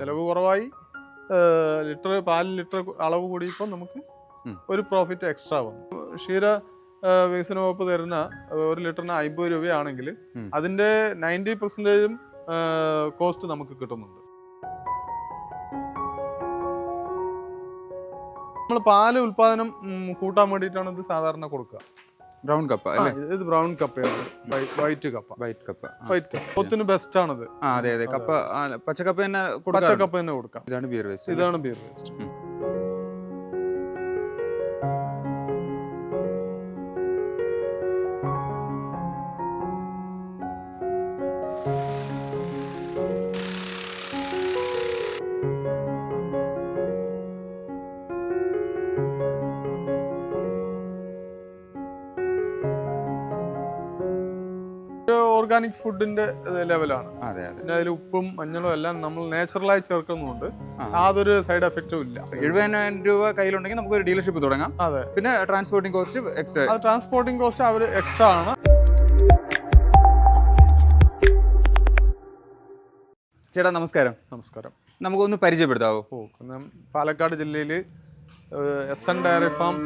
ചെലവ് കുറവായി, പാലിന് ലിറ്റർ അളവ് കൂടിയപ്പോൾ നമുക്ക് ഒരു പ്രോഫിറ്റ് എക്സ്ട്രാ വന്നു. ക്ഷീര വികസന വകുപ്പ് തരുന്ന 1 ലിറ്ററിന് 50 രൂപയാണെങ്കിൽ അതിന്റെ 90% കോസ്റ്റ് നമുക്ക് കിട്ടുന്നുണ്ട്. നമ്മൾ പാല് ഉൽപാദനം കൂട്ടാൻ വേണ്ടിയിട്ടാണ് ഇത് സാധാരണ കൊടുക്കുക. ബ്രൗൺ കപ്പ അല്ലേ? ഇത് ബ്രൗൺ കപ്പയാണ്, വൈറ്റ് കപ്പ. പോത്തിന് ബെസ്റ്റ് ആണത്. അതെ അതെ, കപ്പ പച്ചക്കപ്പ തന്നെ കൊടുക്കാം. ഇതാണ് ബിയർ വേസ്റ്റ്. ഓർഗാനിക് ഫുഡിന്റെ ലെവലാണ്. പിന്നെ അതിൽ ഉപ്പും മഞ്ഞളും എല്ലാം നമ്മൾ നാച്ചുറലായി ചേർക്കുന്നുണ്ട്. യാതൊരു സൈഡ് എഫക്റ്റും ഇല്ല. 70,000 രൂപ കയ്യിലുണ്ടെങ്കിൽ നമുക്ക് ഒരു ഡീലർഷിപ്പ് തുടങ്ങാം. അതെ. പിന്നെ transporting cost extra. Transporting cost അവർ എക്സ്ട്രാ ആണ്. ചേട്ടാ നമസ്കാരം. നമസ്കാരം. നമുക്കൊന്ന് പരിചയപ്പെടുത്താവോ? പാലക്കാട് ജില്ലയിൽ SN ഡയറി ഫാം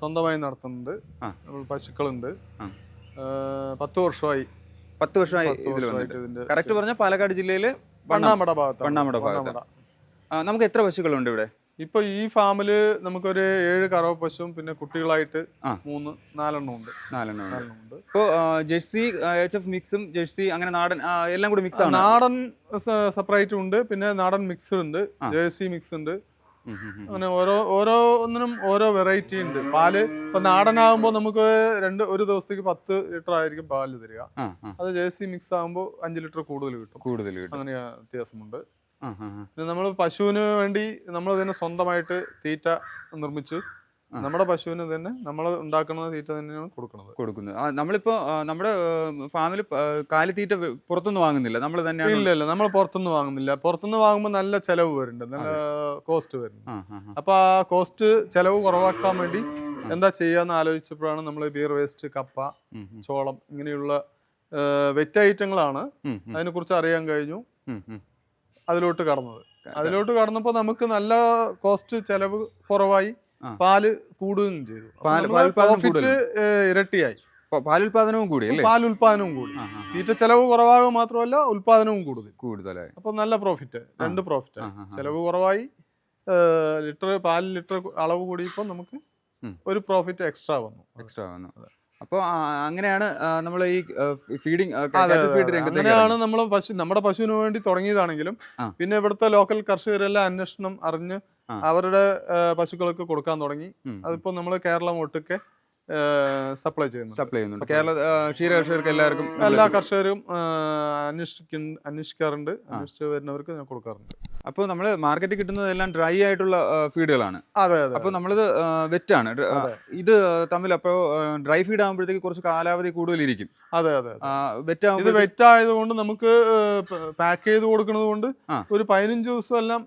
സ്വന്തമായി നടത്തുന്നുണ്ട്. പശുക്കളുണ്ട്. 10 വർഷമായി. 10 വർഷമായി ഇതിൽ വന്നിട്ട്. കറക്റ്റ് പറഞ്ഞാൽ പാലക്കാട് ജില്ലയില് പണ്ണാമട ഭാഗത്ത്. നമുക്ക് എത്ര പശുക്കളുണ്ട് ഇവിടെ? ഇപ്പൊ ഈ ഫാമില് നമുക്കൊരു 7 കറവ പശുവും പിന്നെ കുട്ടികളായിട്ട് 4 ഉണ്ട്. ഇപ്പൊ ജെഴ്സി HF മിക്സും ജെഴ്സി അങ്ങനെ നാടൻ എല്ലാം കൂടി മിക്സ് ആണ്. നാടൻ സെപ്പറേറ്റ് ഉണ്ട്, പിന്നെ നാടൻ മിക്സ് ഉണ്ട്, ജേഴ്സി മിക്സ് ഉണ്ട്. അങ്ങനെ ഓരോന്നിനും ഓരോ വെറൈറ്റി ഉണ്ട്. പാല് ഇപ്പൊ നാടനാകുമ്പോ നമുക്ക് ഒരു ദിവസത്തേക്ക് 10 ലിറ്റർ ആയിരിക്കും പാല് തരിക. അത് ജേഴ്സി മിക്സ് ആകുമ്പോൾ 5 ലിറ്റർ കൂടുതൽ കിട്ടും. അങ്ങനെ വ്യത്യാസമുണ്ട്. പിന്നെ നമ്മൾ പശുവിന് വേണ്ടി നമ്മൾ തന്നെ സ്വന്തമായിട്ട് തീറ്റ നിർമ്മിച്ച് നമ്മുടെ പശുവിന് തന്നെ നമ്മൾ ഉണ്ടാക്കുന്ന തീറ്റ തന്നെയാണ് കൊടുക്കുന്നത്. നമ്മളിപ്പോ നമ്മുടെ ഫാമിൽ കാലിത്തീറ്റ പുറത്തുനിന്ന് വാങ്ങുന്നില്ല, നമ്മൾ തന്നെയാണ്? ഇല്ല, നമ്മൾ പുറത്തുനിന്ന് വാങ്ങുന്നില്ല. പുറത്തുനിന്ന് വാങ്ങുമ്പോൾ നല്ല ചെലവ് വരുന്നുണ്ട്, നല്ല കോസ്റ്റ് വരുന്നുണ്ട്. അപ്പൊ ആ കോസ്റ്റ് ചെലവ് കുറവാക്കാൻ വേണ്ടി എന്താ ചെയ്യാന്ന് ആലോചിച്ചപ്പോഴാണ് നമ്മൾ ബിയർ വേസ്റ്റ്, കപ്പ, ചോളം ഇങ്ങനെയുള്ള വെറ്റ് ഐറ്റങ്ങളാണ് അതിനെ കുറിച്ച് അറിയാൻ കഴിഞ്ഞു. അതിലോട്ട് കടന്നപ്പോൾ നമുക്ക് നല്ല കോസ്റ്റ് ചെലവ് കുറവായി, പാല് കൂടുകയും ചെയ്തു. പ്രോഫിറ്റ് ഇരട്ടിയായി. പാലുൽപാദനവും കൂടി. തീറ്റ ചെലവ് കുറവാകുക മാത്രമല്ല, ഉൽപാദനവും കൂടുതലായി. അപ്പൊ നല്ല പ്രോഫിറ്റ്, 2 പ്രോഫിറ്റ്. ചെലവ് കുറവായി, പാല് ലിറ്റർ അളവ് കൂടിയപ്പോൾ നമുക്ക് ഒരു പ്രോഫിറ്റ് എക്സ്ട്രാ വന്നു. അപ്പോൾ അങ്ങനെയാണ് നമ്മൾ ഈ ഫീഡിങ് അങ്ങനെയാണ് നമ്മൾ നമ്മുടെ പശുവിന് വേണ്ടി തുടങ്ങിയതാണെങ്കിലും പിന്നെ ഇവിടുത്തെ ലോക്കൽ കർഷകരെല്ലാം അന്വേഷണം അറിഞ്ഞ് അവരുടെ പശുക്കൾക്ക് കൊടുക്കാൻ തുടങ്ങി. അതിപ്പോ നമ്മൾ കേരളം ഒട്ടുക്കെ സപ്ലൈ ചെയ്യുന്നു. കേരള ക്ഷീര കർഷകർക്ക് എല്ലാ കർഷകരും അന്വേഷിക്കാറുണ്ട്. അന്വേഷിച്ച് വരുന്നവർക്ക് ഞാൻ കൊടുക്കാറുണ്ട്. അപ്പോൾ നമ്മൾ മാർക്കറ്റിൽ കിട്ടുന്നതെല്ലാം ഡ്രൈ ആയിട്ടുള്ള ഫീഡുകളാണ്. അതെ. അപ്പോൾ നമ്മളിത് വെറ്റാണ് ഇത് തമ്മിൽ. അപ്പോൾ ഡ്രൈ ഫീഡ് ആകുമ്പോഴത്തേക്ക് കുറച്ച് കാലാവധി കൂടുതലിരിക്കും. അതെ. ഇത് വെറ്റ് ആയതുകൊണ്ട് നമുക്ക് പാക്ക് ചെയ്ത് കൊടുക്കുന്നത് കൊണ്ട് ഒരു 15 ദിവസം എല്ലാം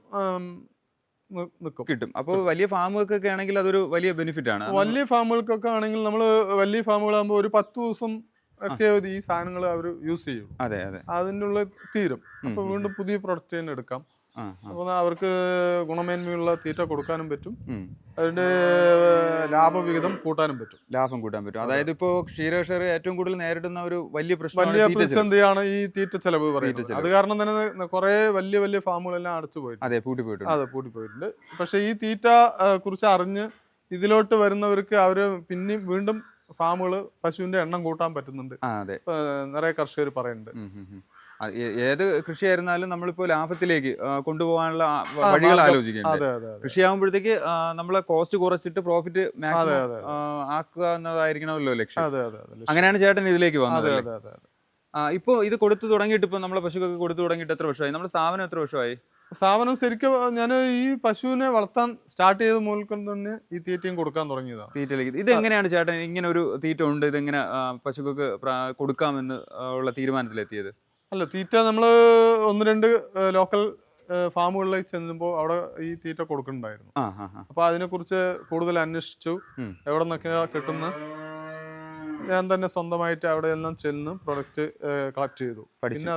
കിട്ടും. അപ്പോൾ വലിയ ഫാമുകൾക്കൊക്കെ ആണെങ്കിൽ അതൊരു വലിയ ബെനിഫിറ്റ് ആണ്. വലിയ ഫാമുകൾക്കൊക്കെ ആണെങ്കിൽ നമ്മൾ വലിയ ഫാമുകളാകുമ്പോൾ ഒരു 10 ദിവസം ഒക്കെ ഈ സാധനങ്ങൾ അവർ യൂസ് ചെയ്യും. അതെ. അതിൻ്റെ ഉള്ളിൽ തീരും. അപ്പൊ വീണ്ടും പുതിയ പ്രൊഡക്റ്റ് തന്നെ എടുക്കാം. അപ്പൊ അവർക്ക് ഗുണമേന്മയുള്ള തീറ്റ കൊടുക്കാനും പറ്റും, അതിന്റെ ലാഭവിഹിതം കൂട്ടാനും പറ്റും. അതായത് ഇപ്പോ ക്ഷീരകർഷകർ ഏറ്റവും കൂടുതൽ നേരിടുന്ന ഒരു വലിയ പ്രതിസന്ധിയാണ് ഈ തീറ്റ ചെലവ് പറയുന്നത്. അത് കാരണം തന്നെ കുറെ വലിയ ഫാമുകളെല്ലാം പൂട്ടിപ്പോയിട്ടുണ്ട്. പക്ഷെ ഈ തീറ്റ കുറിച്ച് അറിഞ്ഞ് ഇതിലോട്ട് വരുന്നവർക്ക് അവര് പിന്നെയും വീണ്ടും ഫാമുകള് പശുവിന്റെ എണ്ണം കൂട്ടാൻ പറ്റുന്നുണ്ട്. നിറയെ കർഷകർ പറയുന്നുണ്ട്. ഏത് കൃഷിയായിരുന്നാലും നമ്മളിപ്പോ ലാഭത്തിലേക്ക് കൊണ്ടുപോകാനുള്ള വഴികൾ ആലോചിക്കേണ്ടത്. കൃഷിയാകുമ്പോഴത്തേക്ക് നമ്മളെ കോസ്റ്റ് കുറച്ചിട്ട് പ്രോഫിറ്റ് മാക്സിമം ആക്കുക എന്നതായിരിക്കണമല്ലോ ലക്ഷ്യം. അങ്ങനെയാണ് ചേട്ടൻ ഇതിലേക്ക് വന്നത്. ഇപ്പൊ ഇത് കൊടുത്തു തുടങ്ങിയിട്ട്, ഇപ്പൊ നമ്മളെ പശുക്കൾക്ക് കൊടുത്തു തുടങ്ങിയിട്ട് എത്ര വർഷമായി? നമ്മുടെ സ്ഥാപനം എത്ര വർഷമായി? സ്ഥാപനം ശരിക്കും ഞാൻ ഈ പശുവിനെ വളർത്താൻ സ്റ്റാർട്ട് ചെയ്ത മൂലം തന്നെ ഈ തീറ്റയും കൊടുക്കാൻ തുടങ്ങിയതാണ്. തീറ്റയിലേക്ക് ഇത് എങ്ങനെയാണ് ചേട്ടൻ ഇങ്ങനെ ഒരു തീറ്റ ഉണ്ട്, ഇതെങ്ങനെ പശുക്കൾക്ക് കൊടുക്കാമെന്ന് ഉള്ള തീരുമാനത്തിലെത്തിയത്? അല്ല, തീറ്റ നമ്മൾ 1-2 ലോക്കൽ ഫാമുകളിലേക്ക് ചെല്ലുമ്പോൾ അവിടെ ഈ തീറ്റ കൊടുക്കുന്നുണ്ടായിരുന്നു. അപ്പൊ അതിനെക്കുറിച്ച് കൂടുതൽ അന്വേഷിച്ചു. എവിടെ നിന്നൊക്കെയാ കിട്ടുന്ന ഞാൻ തന്നെ സ്വന്തമായിട്ട് അവിടെ എല്ലാം ചെന്ന് പ്രൊഡക്റ്റ് കളക്ട് ചെയ്തു. പിന്നെ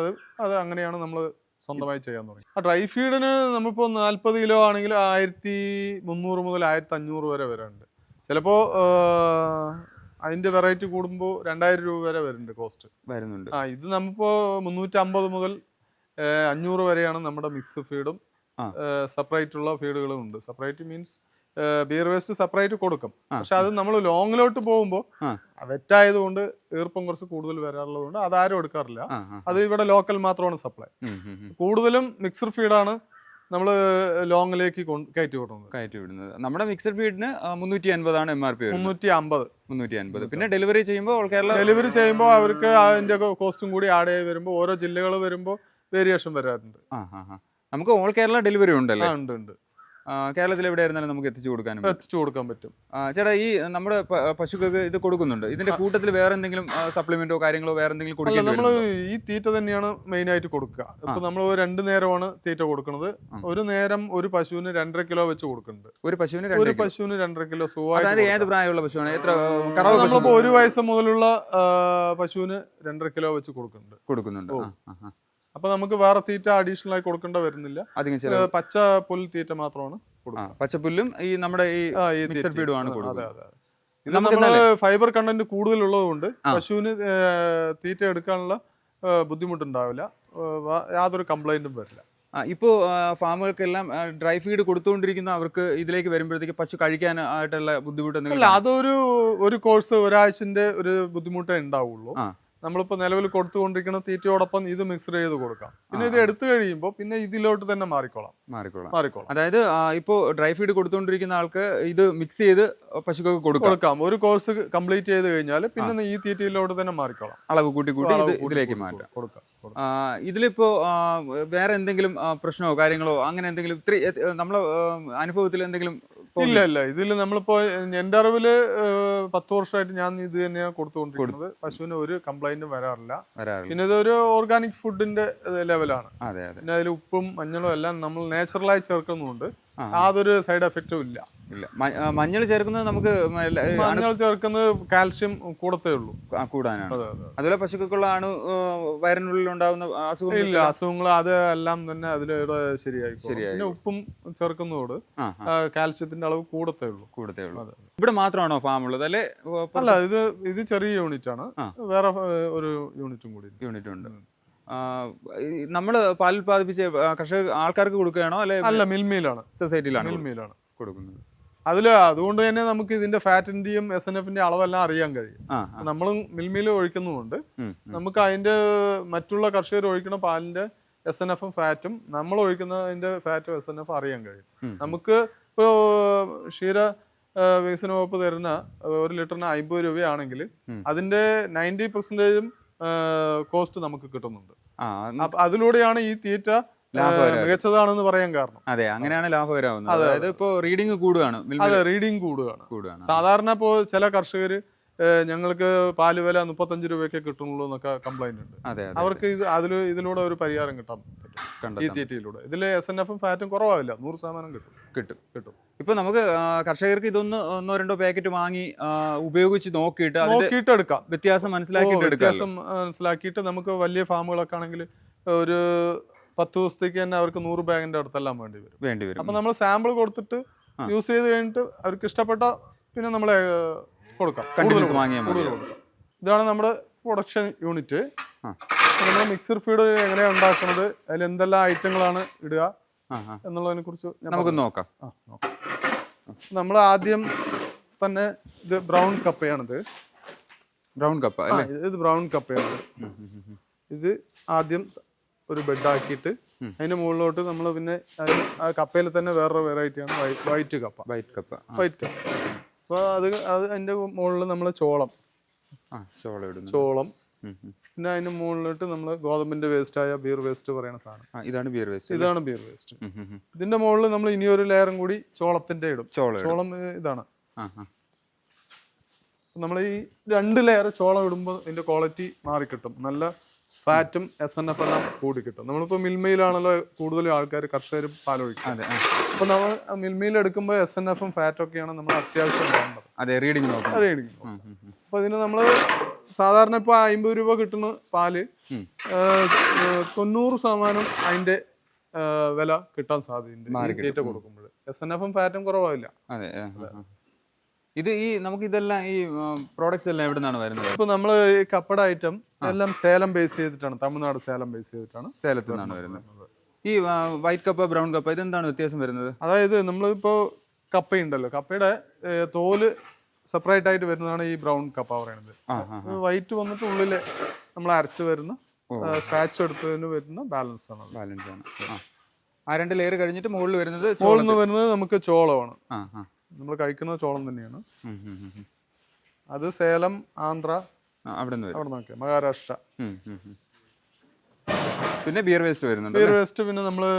അത് അങ്ങനെയാണ് നമ്മൾ സ്വന്തമായി ചെയ്യാൻ തുടങ്ങി. ആ ഡ്രൈ ഫീഡിന് നമ്മളിപ്പോൾ 40 കിലോ ആണെങ്കിൽ 1300 മുതൽ 1500 വരെ വരുന്നുണ്ട്. ചിലപ്പോൾ അതിന്റെ വെറൈറ്റി കൂടുമ്പോൾ 2000 രൂപ വരെ വരുന്നുണ്ട് കോസ്റ്റ് വരുന്നുണ്ട്. ഇത് നമ്മളിപ്പോൾ 350 മുതൽ 500 വരെയാണ് നമ്മുടെ മിക്സ് ഫീഡും സെപ്പറേറ്റ് ഉള്ള ഫീഡുകളും ഉണ്ട്. Separate means beer waste separate കൊടുക്കും. പക്ഷെ അത് നമ്മൾ ലോങ്ങിലോട്ട് പോകുമ്പോൾ വെറ്റായതുകൊണ്ട് ഈർപ്പം കുറച്ച് കൂടുതൽ വരാറുള്ളത് കൊണ്ട് അതാരും എടുക്കാറില്ല. അത് ഇവിടെ ലോക്കൽ മാത്രമാണ് സപ്ലൈ. കൂടുതലും മിക്സഡ് ഫീഡാണ് നമ്മൾ ലോങ്ങിലേക്ക് കയറ്റി വിടുന്നത്. നമ്മുടെ മിക്സഡ് ഫീഡിന് 350 ആണ് MRP. 350. പിന്നെ ഡെലിവറി ചെയ്യുമ്പോൾ അവർക്ക് അതിന്റെ കോസ്റ്റും കൂടി ആഡ് ചെയ്ത് വരുമ്പോൾ ഓരോ ജില്ലകൾ വരുമ്പോൾ വേരിയേഷൻ വരാറുണ്ട്. നമുക്ക് ഓൾ കേരള ഡെലിവറി ഉണ്ടല്ലേ? ഉണ്ട്. കേരളത്തിൽ എവിടെയായിരുന്നാലും നമുക്ക് എത്തിച്ചു കൊടുക്കാൻ പറ്റും. ചേട്ടാ, ഈ നമ്മുടെ പശുക്കൾക്ക് ഇത് കൊടുക്കുന്നുണ്ട്. ഇതിന്റെ കൂട്ടത്തിൽ വേറെ എന്തെങ്കിലും സപ്ലിമെന്റോ കാര്യങ്ങളോ വേറെ എന്തെങ്കിലും കൊടുക്കില്ല? നമ്മൾ ഈ തീറ്റ തന്നെയാണ് മെയിൻ ആയിട്ട് കൊടുക്കുക. ഇപ്പൊ നമ്മൾ 2 നേരമാണ് തീറ്റ കൊടുക്കുന്നത്. ഒരു നേരം ഒരു പശുവിന് 2.5 കിലോ വെച്ച് കൊടുക്കുന്നുണ്ട്. ഒരു പശുവിന് 2.5 കിലോ സുഖമായിട്ട്. ഏത് പ്രായമുള്ള പശുവാണ്? നമ്മളിപ്പോ 1 വയസ്സ് മുതലുള്ള പശുവിന് 2.5 കിലോ വെച്ച് കൊടുക്കുന്നുണ്ട്. അപ്പൊ നമുക്ക് വേറെ തീറ്റ അഡീഷണൽ ആയി കൊടുക്കേണ്ട വരുന്നില്ല. പച്ച പുല്ല് തീറ്റ മാത്രമാണ് കൊടുക്കുക. പച്ചപ്പുല്ലും ഈ നമ്മുടെ ഈ മിക്സഡ് ഫീഡും ആണ് കൊടുക്കുന്നത്. ഇത് നമ്മള് ഫൈബർ കണ്ടന്റ് കൂടുതലുള്ളത് കൊണ്ട് പശുവിന് തീറ്റ എടുക്കാനുള്ള ബുദ്ധിമുട്ടുണ്ടാവില്ല. യാതൊരു കംപ്ലൈന്റും വരില്ല. ഇപ്പോൾ ഫാമുകൾക്കെല്ലാം ഡ്രൈ ഫീഡ് കൊടുത്തുകൊണ്ടിരിക്കുന്ന അവർക്ക് ഇതിലേക്ക് വരുമ്പോഴത്തേക്ക് പശു കഴിക്കാനായിട്ടുള്ള ബുദ്ധിമുട്ട് ഒരു കോഴ്സ് ഒരാഴ്ചന്റെ ഒരു ബുദ്ധിമുട്ടേ ഉണ്ടാവുള്ളൂ. നമ്മളിപ്പോൾ നിലവിൽ കൊടുത്തുകൊണ്ടിരിക്കുന്ന തീറ്റയോടൊപ്പം ഇത് മിക്സ് ചെയ്ത് കൊടുക്കാം. പിന്നെ ഇത് എടുത്തു കഴിയുമ്പോൾ പിന്നെ ഇതിലോട്ട് തന്നെ മാറിക്കോളാം. അതായത് ഇപ്പോൾ ഡ്രൈ ഫീഡ് കൊടുത്തുകൊണ്ടിരിക്കുന്ന ആൾക്ക് ഇത് മിക്സ് ചെയ്ത് പശുക്കൾക്ക് കൊടുക്കാം. ഒരു കോഴ്സ് കംപ്ലീറ്റ് ചെയ്ത് കഴിഞ്ഞാൽ പിന്നെ ഈ തീറ്റയിലോട്ട് തന്നെ മാറിക്കോളാം. അളവ് കൂട്ടി ഇതിലേക്ക് മാറ്റാം. ഇതിലിപ്പോ വേറെ എന്തെങ്കിലും പ്രശ്നമോ കാര്യങ്ങളോ അങ്ങനെ എന്തെങ്കിലും നമ്മളെ അനുഭവത്തിൽ എന്തെങ്കിലും? ഇല്ല. ഇതിൽ നമ്മളിപ്പോ എന്റെ അറിവില് 10 വർഷമായിട്ട് ഞാൻ ഇത് തന്നെയാണ് കൊടുത്തുകൊണ്ടിരിക്കുന്നത്. പശുവിന് ഒരു കംപ്ലൈന്റും വരാറില്ല. പിന്നെ ഇതൊരു ഓർഗാനിക് ഫുഡിന്റെ ലെവലാണ്. പിന്നെ അതിൽ ഉപ്പും മഞ്ഞളും എല്ലാം നമ്മൾ നാച്ചുറലായി ചേർക്കുന്നുണ്ട്. യാതൊരു സൈഡ് എഫക്റ്റും ഇല്ല. മഞ്ഞൾ ചേർക്കുന്നത് കാൽഷ്യം കൂടത്തേ ഉള്ളൂ. കൂടാനാണ്. അതുപോലെ പശുക്കൾക്കുള്ള വയറിനുള്ളിൽ ഉണ്ടാകുന്ന അസുഖങ്ങൾ അത് എല്ലാം തന്നെ അതിലൂടെ ശരിയായി. പിന്നെ ഉപ്പും ചേർക്കുന്നതോട് കാൽഷ്യത്തിന്റെ അളവ് കൂടത്തേ ഉള്ളൂ. ഇവിടെ മാത്രമാണോ ഫാം ഉള്ളത് അല്ലെ? അല്ല, ഇത് ചെറിയ യൂണിറ്റ് ആണ്. വേറെ ഒരു യൂണിറ്റും ഉണ്ട്. നമ്മള് പാൽ ഉത്പാദിപ്പിച്ച് ആൾക്കാർക്ക് കൊടുക്കുകയാണോ അല്ല മിൽമയിലാണ്, സൊസൈറ്റിയിലാണ് കൊടുക്കുന്നത്. അതുകൊണ്ട് തന്നെ നമുക്ക് ഇതിന്റെ ഫാറ്റിന്റെയും SNF-ന്റെ അളവെല്ലാം അറിയാൻ കഴിയും. നമ്മൾ മിൽമയിൽ ഒഴിക്കുന്നുണ്ട്. നമുക്ക് അതിന്റെ മറ്റുള്ള കർഷകർ ഒഴിക്കുന്ന പാലിന്റെ SNF-ഉം ഫാറ്റും നമ്മൾ ഒഴിക്കുന്നതിന്റെ ഫാറ്റും SNF അറിയാൻ കഴിയും. നമുക്ക് ഇപ്പോൾ ക്ഷീര വികസന വകുപ്പ് തരുന്ന 1 ലിറ്ററിന് 50 രൂപയാണെങ്കിൽ അതിന്റെ 90% കോസ്റ്റ് നമുക്ക് കിട്ടുന്നുണ്ട്. അതിലൂടെയാണ് ഈ തീറ്റ മികച്ചതാണെന്ന് പറയാൻ കാരണം. അതെ, അങ്ങനെയാണ് ലാഭകരമാവുന്നത്. അതായത് ഇപ്പോ റീഡിങ് കൂടുകയാണ്. റീഡിങ് കൂടുകയാണ്. സാധാരണ ഇപ്പോ ചില കർഷകര് ഞങ്ങൾക്ക് പാല് വില 35 രൂപയൊക്കെ കിട്ടുന്നുള്ളൂ എന്നൊക്കെ കംപ്ലൈന്റ് ഉണ്ട്. അവർക്ക് ഇതിലൂടെ ഒരു പരിഹാരം കിട്ടാൻ പറ്റും ഈ തീറ്റയിലൂടെ. ഇതില് SNF-ഉം ഫാറ്റും കുറവാവില്ല, 100% കിട്ടും. ഇപ്പൊ നമുക്ക് കർഷകർക്ക് ഇതൊന്ന് 1-2 പാക്കറ്റ് വാങ്ങി ഉപയോഗിച്ച് നോക്കിയിട്ട് എടുക്കാം. വ്യത്യാസം മനസ്സിലാക്കിയിട്ട് നമുക്ക് വലിയ ഫാമുകളൊക്കെ ആണെങ്കിൽ ഒരു 10 ദിവസത്തേക്ക് തന്നെ അവർക്ക് 100 ബാഗിന്റെ അടുത്തെല്ലാം വേണ്ടി വരും. അപ്പൊ നമ്മൾ സാമ്പിൾ കൊടുത്തിട്ട് യൂസ് ചെയ്ത് കഴിഞ്ഞിട്ട് അവർക്ക് ഇഷ്ടപ്പെട്ട പിന്നെ നമ്മളെ കൊടുക്കാം. ഇതാണ് നമ്മുടെ പ്രൊഡക്ഷൻ യൂണിറ്റ്. നമ്മുടെ മിക്സർ ഫീഡ് എങ്ങനെയാണ് ഉണ്ടാക്കുന്നത്, അതിൽ എന്തെല്ലാം ഐറ്റങ്ങളാണ് ഇടുക എന്നുള്ളതിനെ കുറിച്ച് നമുക്ക് നോക്കാം. നമ്മൾ ആദ്യം തന്നെ ഇത് ബ്രൗൺ കപ്പയാണിത്. ഇത് ബ്രൗൺ കപ്പയാണ്. ഇത് ആദ്യം ഒരു ബെഡ് ആക്കിയിട്ട് അതിന്റെ മുകളിലോട്ട് നമ്മൾ പിന്നെ ആ കപ്പയിൽ തന്നെ വേറൊരു വെറൈറ്റിയാണ് വൈറ്റ് കപ്പ. അപ്പൊ അതിന്റെ മുകളിൽ നമ്മൾ ചോളം പിന്നെ അതിന്റെ മുകളിലോട്ട് നമ്മൾ ഗോതമ്പിന്റെ വേസ്റ്റ് ആയ ബിയർ വേസ്റ്റ് പറയുന്ന സാധനം. ഇതാണ് ബിയർ വേസ്റ്റ്. ഇതിന്റെ മുകളിൽ നമ്മൾ ഇനിയൊരു ലെയറും കൂടി ചോളത്തിന്റെ ഇടും. ചോളം ഇതാണ്. നമ്മൾ ഈ 2 ലെയർ ചോളം ഇടുമ്പോൾ ഇതിന്റെ ക്വാളിറ്റി മാറിക്കിട്ടും. നല്ല ഫാറ്റും SNF എല്ലാം കൂടി കിട്ടും. നമ്മളിപ്പോ മിൽമയിലാണല്ലോ കൂടുതലും ആൾക്കാർ കർഷകർ പാലൊഴിക്കുന്നത്. അപ്പൊ നമ്മൾ മിൽമയിൽ എടുക്കുമ്പോൾ SNF-ഉം ഫാറ്റും ഒക്കെയാണ് നമ്മൾ അത്യാവശ്യം വേണ്ടത്. റീഡിങ്. അപ്പൊ ഇതിന് നമ്മള് സാധാരണ ഇപ്പൊ 50 രൂപ കിട്ടുന്ന പാല് 90% അതിന്റെ വില കിട്ടാൻ സാധ്യതയുണ്ട് തീറ്റ കൊടുക്കുമ്പോൾ. SNF ഫാറ്റും കുറവാവില്ല. അതെ. ഇത് ഈ നമുക്ക് ഇതെല്ലാം ഈ പ്രോഡക്ട്സ് എല്ലാം എവിടെ നിന്നാണ് വരുന്നത്? ഇപ്പൊ നമ്മള് ഈ കപ്പട ഐറ്റം എല്ലാം സേലം ബേസ് ചെയ്തിട്ടാണ്, തമിഴ്നാട് സേലം ബേസ് ചെയ്തിട്ടാണ്. സേലത്തിൽ നിന്നാണ് വരുന്നത്. ഈ വൈറ്റ് കപ്പ, ബ്രൗൺ കപ്പ ഇതെന്താണ് വ്യത്യാസം വരുന്നത്? അതായത് നമ്മളിപ്പോ കപ്പയുണ്ടല്ലോ, കപ്പയുടെ തോല് സെപ്പറേറ്റ് ആയിട്ട് വരുന്നതാണ് ഈ ബ്രൗൺ കപ്പ പറയുന്നത്. വൈറ്റ് വന്നിട്ട് ഉള്ളില് നമ്മൾ അരച്ച് വരുന്ന സ്ക്രാച്ച് എടുത്തതിന് വരുന്ന ബാലൻസ് ആണ്. ആ 2 ലെയർ കഴിഞ്ഞിട്ട് മുകളിൽ വരുന്നത് നമുക്ക് ചോളമാണ്. നമ്മൾ കഴിക്കുന്ന ചോളം തന്നെയാണ്. അത് സേലം, ആന്ധ്ര, അവിടെ നിന്നൊക്കെ മഹാരാഷ്ട്ര. പിന്നെ ബിയർ വേസ്റ്റ് വരുന്നുണ്ട്. ബിയർ വേസ്റ്റ് പിന്നെ നമ്മള്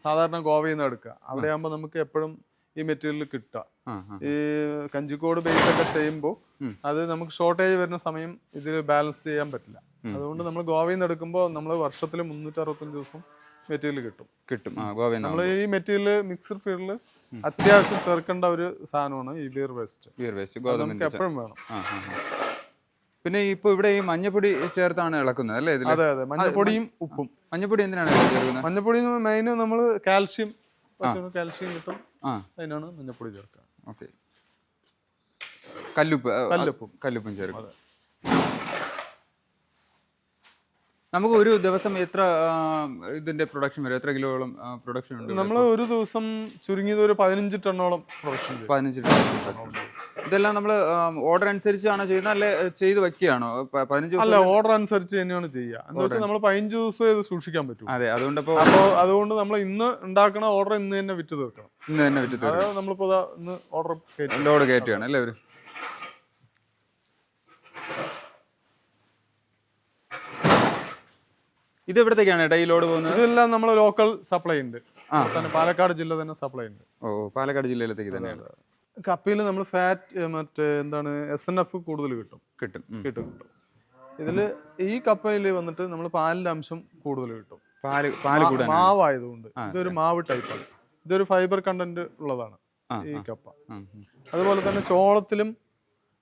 സാധാരണ ഗോവയിൽ നിന്ന് എടുക്കുക. അവിടെ ആകുമ്പോൾ നമുക്ക് എപ്പോഴും ഈ മെറ്റീരിയൽ കിട്ടുക. ഈ കഞ്ചിക്കോട് ബേസ് ഒക്കെ ചെയ്യുമ്പോൾ അത് നമുക്ക് ഷോർട്ടേജ് വരുന്ന സമയം ഇതിൽ ബാലൻസ് ചെയ്യാൻ പറ്റില്ല. അതുകൊണ്ട് നമ്മൾ ഗോവയിൽ നിന്ന് എടുക്കുമ്പോൾ നമ്മൾ വർഷത്തിൽ 365 ദിവസം മെറ്റീരിയൽ കിട്ടും. നമ്മൾ ഈ മെറ്റീരിയൽ മിക്സഡ് ഫീൽഡിൽ അത്യാവശ്യം ചേർക്കേണ്ട ഒരു സാധനമാണ് ഈ ബിയർ വേസ്റ്റ്. നമുക്ക് എപ്പോഴും വേണം. പിന്നെ ഇപ്പൊ ഇവിടെ ഈ മഞ്ഞപ്പൊടി ചേർത്താണ് ഇളക്കുന്നത് അല്ലേ? അതെ, മഞ്ഞപ്പൊടിയും ഉപ്പും. മഞ്ഞപ്പൊടി എന്തിനാണ് ചേർക്കുന്നത്? മഞ്ഞപ്പൊടി മെയിൻ നമ്മൾ കാൽഷ്യം കിട്ടും, അതിനാണ് മഞ്ഞപ്പൊടി ചേർക്കുക. ഓക്കെ. കല്ലുപ്പും ചേർക്കും. നമുക്ക് ഒരു ദിവസം എത്ര ഇതിന്റെ പ്രൊഡക്ഷൻ വരും? എത്ര കിലോളം പ്രൊഡക്ഷൻ ഉണ്ട്? നമ്മൾ ഒരു ദിവസം ചുരുങ്ങിയത് ഒരു 15 ടണ്ണോളം പ്രൊഡക്ഷൻ. 15 ടൺ. ഇതെല്ലാം നമ്മൾ ഓർഡർ അനുസരിച്ചാണോ ചെയ്യുന്നത്, അല്ലെ ചെയ്ത് വെക്കുകയാണോ? 15 ദിവസം അല്ല, ഓർഡർ അനുസരിച്ച് തന്നെയാണ് ചെയ്യുക. എന്ന് വെച്ചാൽ നമ്മൾ 15 ദിവസം ഇത് സൂക്ഷിക്കാൻ പറ്റും. അതെ, അതുകൊണ്ട് നമ്മൾ ഇന്ന് ഉണ്ടാക്കുന്ന ഓർഡർ ഇന്ന് തന്നെ വിറ്റ് തീർക്കണം. അതായത് നമ്മളിപ്പോ ഇന്ന് ഓർഡർ കയറ്റുകയാണ് അല്ലേ അവര്? ഇത് എവിടത്തേക്കാണ് ഏട്ടാ ഈ ലോഡ് പോകുന്നത്? ഇതെല്ലാം നമ്മൾ ലോക്കൽ സപ്ലൈ ഉണ്ട്. പാലക്കാട് ജില്ല തന്നെ സപ്ലൈ ഉണ്ട്. പാലക്കാട് ജില്ലയിലേക്ക് തന്നെയാണ്. കപ്പയിൽ നമ്മൾ ഫാറ്റ് മറ്റേ എന്താണ് SNF കൂടുതൽ കിട്ടും. ഇതില് ഈ കപ്പയിൽ വന്നിട്ട് നമ്മൾ പാലിന്റെ അംശം കൂടുതൽ കിട്ടും. മാവായതുകൊണ്ട് ഇതൊരു മാവ് ടൈപ്പാണ്. ഇതൊരു ഫൈബർ കണ്ടന്റ് ഉള്ളതാണ് ഈ കപ്പ. അതുപോലെ തന്നെ ചോളത്തിലും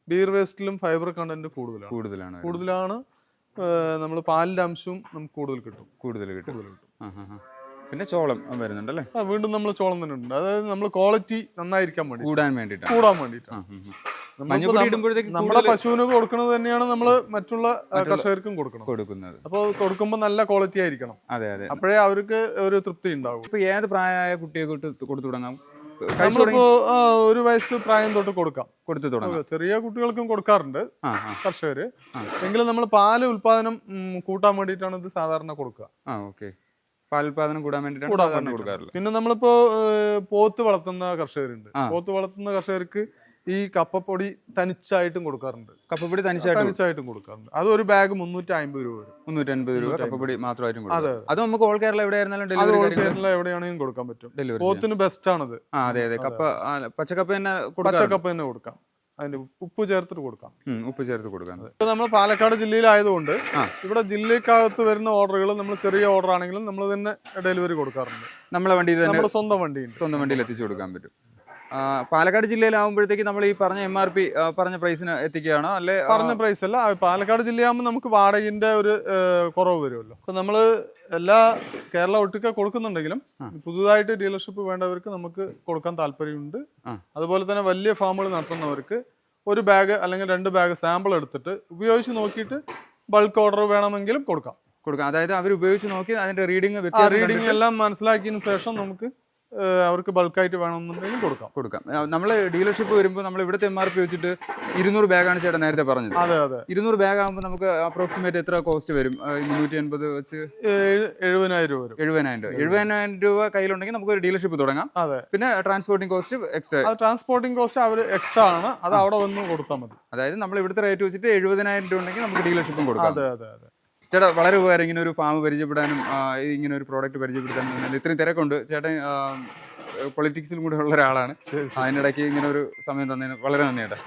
ബീർ വേസ്റ്റിലും ഫൈബർ കണ്ടന്റ് കൂടുതലാണ്. നമ്മൾ പാലിന്റെ അംശവും നമുക്ക് കൂടുതൽ കിട്ടും. പിന്നെ ചോളം വരുന്നുണ്ടല്ലേ? വീണ്ടും നമ്മൾ ചോളം തന്നെ ഉണ്ട്. അതായത് നമ്മൾ ക്വാളിറ്റി നന്നായിരിക്കാൻ വേണ്ടി കൂടാൻ വേണ്ടിയിട്ടാണ്. നമ്മുടെ പശുവിന് കൊടുക്കുന്നത് തന്നെയാണ് നമ്മൾ മറ്റുള്ള കർഷകർക്കും കൊടുക്കുന്നത്. അപ്പോൾ കൊടുക്കുമ്പോൾ നല്ല ക്വാളിറ്റി ആയിരിക്കണം. അപ്പോഴേ അവർക്ക് ഒരു തൃപ്തി ഉണ്ടാവും. ഇപ്പൊ ഏത് പ്രായമായ കുട്ടികൾക്ക് കൊടുത്തു തുടങ്ങാം? നമ്മളിപ്പോ 1 വയസ്സ് പ്രായം തൊട്ട് കൊടുത്തു തുടങ്ങാം. ചെറിയ കുട്ടികൾക്കും കൊടുക്കാറുണ്ട് കർഷകര്. എങ്കിലും നമ്മൾ പാല് ഉൽപാദനം കൂട്ടാൻ വേണ്ടിയിട്ടാണ് ഇത് സാധാരണ കൊടുക്കുക. പാലുൽപാദനം കൂടാൻ വേണ്ടിയിട്ടാണ് കൊടുക്കാറുള്ളത്. പിന്നെ നമ്മളിപ്പോ പോത്ത് വളർത്തുന്ന കർഷകരുണ്ട്. പോത്ത് വളർത്തുന്ന കർഷകർക്ക് ഈ കപ്പപ്പൊടി തനിച്ചായിട്ടും കൊടുക്കാറുണ്ട്. കപ്പപ്പൊടി തനിച്ചായിട്ടും കൊടുക്കാറുണ്ട്. അത് ഒരു ബാഗ് 350 രൂപ വരും. 350 രൂപ കപ്പപ്പൊടി മാത്രമായിട്ടും കൊടുക്കാം. അത് നമുക്ക് ഓൾ കേരള എവിടെയായിരുന്നാലും എവിടെയാണെങ്കിലും കൊടുക്കാൻ പറ്റും. പോത്തിന് ബെസ്റ്റ് ആണത്. അതെ, പച്ചക്കപ്പ തന്നെ കൊടുക്കാം. അതിന്റെ ഉപ്പ് ചേർത്തിട്ട് കൊടുക്കാം. ഇപ്പൊ നമ്മൾ പാലക്കാട് ജില്ലയിലായതുകൊണ്ട് ഇവിടെ ജില്ലക്കകത്ത് വരുന്ന ഓർഡറുകൾ നമ്മൾ ചെറിയ ഓർഡർ ആണെങ്കിലും നമ്മൾ തന്നെ ഡെലിവറി കൊടുക്കാറുണ്ട്. നമ്മളെ വണ്ടിയിൽ തന്നെ സ്വന്തം വണ്ടിയിൽ എത്തിച്ചു കൊടുക്കാൻ പറ്റും. പാലക്കാട് ജില്ലയിലാവുമ്പോഴത്തേക്ക് നമ്മൾ ഈ പറഞ്ഞ MRP പറഞ്ഞ പ്രൈസിന് എത്തിക്കുകയാണോ? അല്ലെ പറഞ്ഞ പ്രൈസ് അല്ല. പാലക്കാട് ജില്ലയാകുമ്പോൾ നമുക്ക് വാടകയുടെ ഒരു കുറവ് വരുമല്ലോ. അപ്പൊ നമ്മള് എല്ലാ കേരള ഒട്ടുക്ക കൊടുക്കുന്നുണ്ടെങ്കിലും പുതുതായിട്ട് ഡീലർഷിപ്പ് വേണ്ടവർക്ക് നമുക്ക് കൊടുക്കാൻ താല്പര്യമുണ്ട്. അതുപോലെ തന്നെ വലിയ ഫാമുകൾ നടത്തുന്നവർക്ക് 1 ബാഗ് അല്ലെങ്കിൽ 2 ബാഗ് സാമ്പിൾ എടുത്തിട്ട് ഉപയോഗിച്ച് നോക്കിയിട്ട് ബൾക്ക് ഓർഡർ വേണമെങ്കിലും കൊടുക്കാം. അതായത് അവർ ഉപയോഗിച്ച് നോക്കി അതിന്റെ റീഡിംഗ് എല്ലാം മനസ്സിലാക്കിയതിനു ശേഷം നമുക്ക് അവർക്ക് ബൾക്കായിട്ട് വേണമെന്നുണ്ടെങ്കിൽ കൊടുക്കാം. നമ്മൾ ഡീലർഷിപ്പ് വരുമ്പോൾ നമ്മൾ ഇവിടുത്തെ MRP വെച്ചിട്ട് 200 ബാഗാണ് ചേട്ടൻ നേരത്തെ പറഞ്ഞത്. 200 ബാഗ് ആകുമ്പോൾ നമുക്ക് അപ്രോക്സിമേറ്റ് എത്ര കോസ്റ്റ് വരും? 380 വെച്ച് 70,000 രൂപ വരും. 70,000 രൂപ കയ്യിലുണ്ടെങ്കിൽ നമുക്ക് ഒരു ഡീലർഷിപ്പ് തുടങ്ങാം. പിന്നെ transporting cost extra. Transporting cost അവർ എക്സ്ട്രാ ആണ്. അത് അവിടെ വന്ന് കൊടുത്താൽ മതി. അതായത് നമ്മൾ ഇവിടുത്തെ റേറ്റ് വെച്ചിട്ട് 70,000 രൂപ ഉണ്ടെങ്കിൽ നമുക്ക് ഡീലർഷിപ്പും കൊടുക്കാം. ചേട്ടാ വളരെ ഉപകാരം ഇങ്ങനെ ഒരു ഫാം പരിചയപ്പെടാനും ഇങ്ങനെ ഒരു പ്രോഡക്റ്റ് പരിചയപ്പെടുത്താനും. ഇത്രയും തിരക്കുണ്ട്. ചേട്ടൻ പൊളിറ്റിക്സിലും കൂടെ ഉള്ള ഒരാളാണ്. അതിനിടയ്ക്ക് ഇങ്ങനെ ഒരു സമയം തന്നതിന് വളരെ നന്ദി ചേട്ടാ.